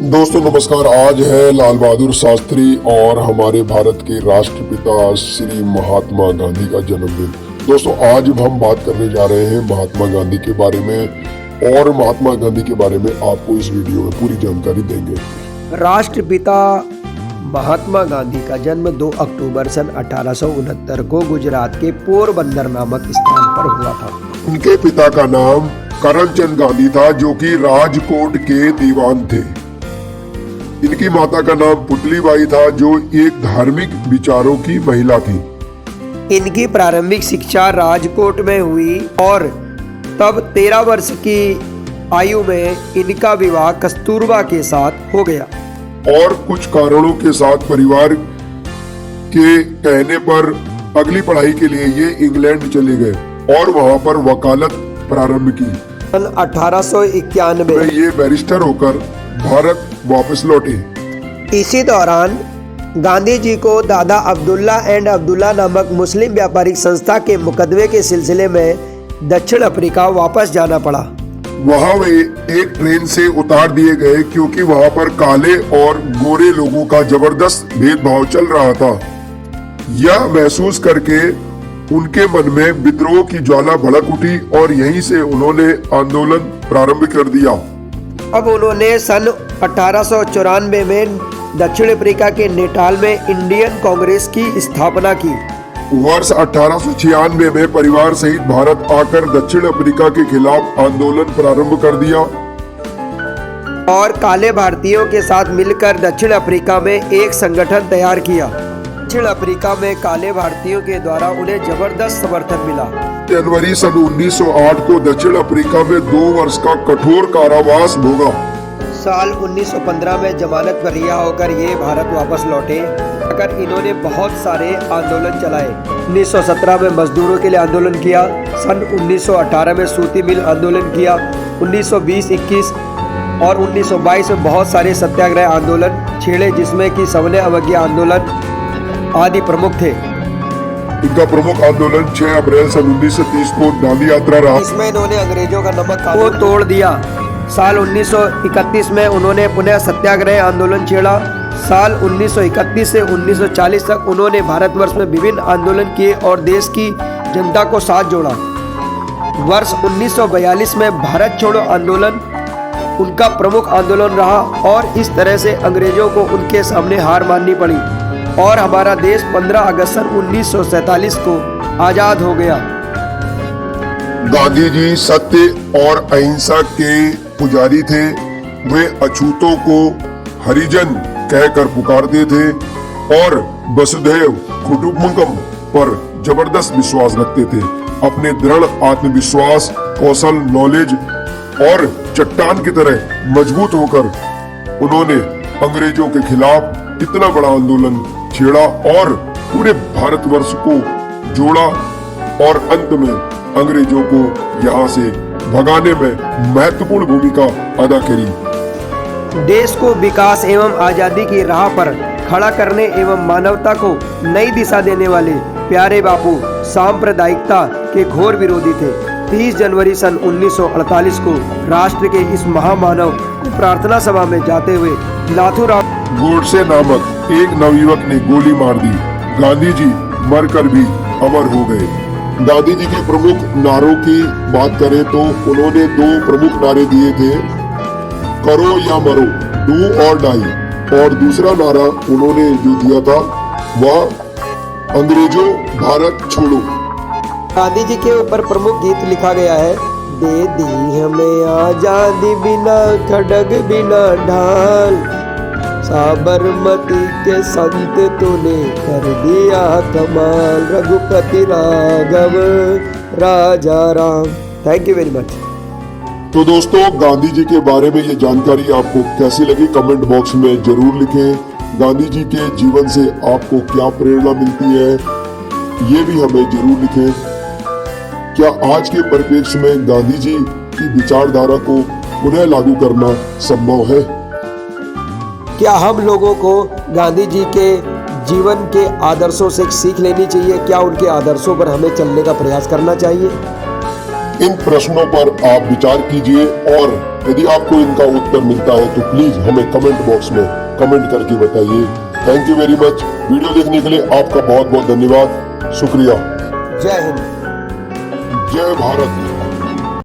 दोस्तों नमस्कार। आज है लाल बहादुर शास्त्री और हमारे भारत के राष्ट्रपिता श्री महात्मा गांधी का जन्मदिन। दोस्तों आज हम बात करने जा रहे हैं महात्मा गांधी के बारे में और महात्मा गांधी के बारे में आपको इस वीडियो में पूरी जानकारी देंगे। राष्ट्रपिता महात्मा गांधी का जन्म 2 अक्टूबर सन 1869 को गुजरात के पोरबंदर नामक स्थान पर हुआ था। उनके पिता का नाम करमचंद गांधी था जो कि राजकोट के दीवान थे। इनकी माता का नाम पुतलीबाई था जो एक धार्मिक विचारों की महिला थी। इनकी प्रारंभिक शिक्षा राजकोट में हुई और तब 13 वर्ष की आयु में इनका विवाह कस्तूरबा के साथ हो गया और कुछ कारणों के साथ परिवार के कहने पर अगली पढ़ाई के लिए ये इंग्लैंड चले गए और वहां पर वकालत प्रारंभ की। सन 1891 में ये बैरिस्टर होकर भारत वापस लौटे। इसी दौरान गांधी जी को दादा अब्दुल्ला एंड अब्दुल्ला नामक मुस्लिम व्यापारिक संस्था के मुकदमे के सिलसिले में दक्षिण अफ्रीका वापस जाना पड़ा। वहां वे एक ट्रेन से उतार दिए गए क्योंकि वहां पर काले और गोरे लोगों का जबरदस्त भेदभाव चल रहा था। यह महसूस करके उनके मन में विद्रोह की ज्वाला भड़क उठी और यहीं से उन्होंने आंदोलन प्रारंभ कर दिया। अब उन्होंने सन 1894 में दक्षिण अफ्रीका के नेटाल में इंडियन कांग्रेस की स्थापना की। वर्ष 1896 में परिवार सहित भारत आकर दक्षिण अफ्रीका के खिलाफ आंदोलन प्रारंभ कर दिया और काले भारतीयों के साथ मिलकर दक्षिण अफ्रीका में एक संगठन तैयार किया। दक्षिण अफ्रीका में काले भारतीयों के द्वारा उन्हें जबरदस्त समर्थन मिला। जनवरी सन 1908 को दक्षिण अफ्रीका में 2 वर्ष का कठोर कारावास भोगा। साल 1915 में जमानत पर रिहा होकर ये भारत वापस लौटे। अगर इन्होंने बहुत सारे आंदोलन चलाए। 1917 में मजदूरों के लिए आंदोलन किया। सन 1918 में सूती मिल आंदोलन किया। 1920-21 और 1922 में बहुत सारे सत्याग्रह आंदोलन छेड़े जिसमें कि सवर्ण अवज्ञा आंदोलन आदि प्रमुख थे। इनका प्रमुख आंदोलन 6 अप्रैल सन 1930 को दांडी यात्रा रहा। इसमें इन्होंने अंग्रेजों का नमक को तोड़ दिया। साल 1931 में उन्होंने पुनः सत्याग्रह आंदोलन छेड़ा। साल 1931 से 1940 तक उन्होंने भारतवर्ष में विभिन्न आंदोलन किए और देश की जनता को साथ जोड़ा। वर्ष 1942 में भारत छोड़ो आंदोलन उनका प्रमुख आंदोलन रहा और इस तरह से अंग्रेजों को उनके सामने हार माननी पड़ी और हमारा देश 15 अगस्त सन 1947 को आजाद हो गया। गांधी जी सत्य और अहिंसा के पुजारी थे। वे अछूतों को हरिजन कहकर पुकारते थे और वसुधैव कुटुंबकम पर जबरदस्त विश्वास रखते थे। अपने दृढ़ आत्मविश्वास, कौशल, नॉलेज और चट्टान की तरह मजबूत होकर उन्होंने अंग्रेजों के खिलाफ इतना बड़ा आंदोलन छेड़ा और पूरे भारतवर्ष को जोड़ा और अंत में अंग्रेजों को यहाँ से भगाने में महत्वपूर्ण भूमिका अदा करी। देश को विकास एवं आजादी की राह पर खड़ा करने एवं मानवता को नई दिशा देने वाले प्यारे बापू सांप्रदायिकता के घोर विरोधी थे। 30 जनवरी सन 1948 को राष्ट्र के इस महामानव को प्रार्थना सभा में जाते हुए नाथूराम गोडसे नामक एक नवयुवक ने गोली मार दी। गांधी जी मरकर भी अमर हो गए। गांधी जी के प्रमुख नारों की बात करें तो उन्होंने 2 प्रमुख नारे दिए थे, करो या मरो, डू और डाई, और दूसरा नारा उन्होंने जो दिया था वह अंग्रेजों भारत छोड़ो। गांधी जी के ऊपर प्रमुख गीत लिखा गया है, दे दी हमें आजादी बिना खड़ग बिना ढाल, साबरमती के संत तूने कर दिया कमाल, Raghupati Raghav Raja Ram. Thank you very much. तो दोस्तों गांधी जी के बारे में ये जानकारी आपको कैसी लगी कमेंट बॉक्स में जरूर लिखें। गांधी जी के जीवन से आपको क्या प्रेरणा मिलती है ये भी हमें जरूर लिखें। क्या आज के परिप्रेक्ष्य में गांधी जी की विचारधारा को पुनः लागू करना संभव है? क्या हम लोगों को गांधी जी के जीवन के आदर्शों से सीख लेनी चाहिए? क्या उनके आदर्शों पर हमें चलने का प्रयास करना चाहिए? इन प्रश्नों पर आप विचार कीजिए और यदि आपको इनका उत्तर मिलता है तो प्लीज हमें कमेंट बॉक्स में कमेंट करके बताइए। Thank you very much. Video देखने के लिए आपका बहुत बहुत धन्यवाद, शुक्रिया। जय हिंद। जय भारत।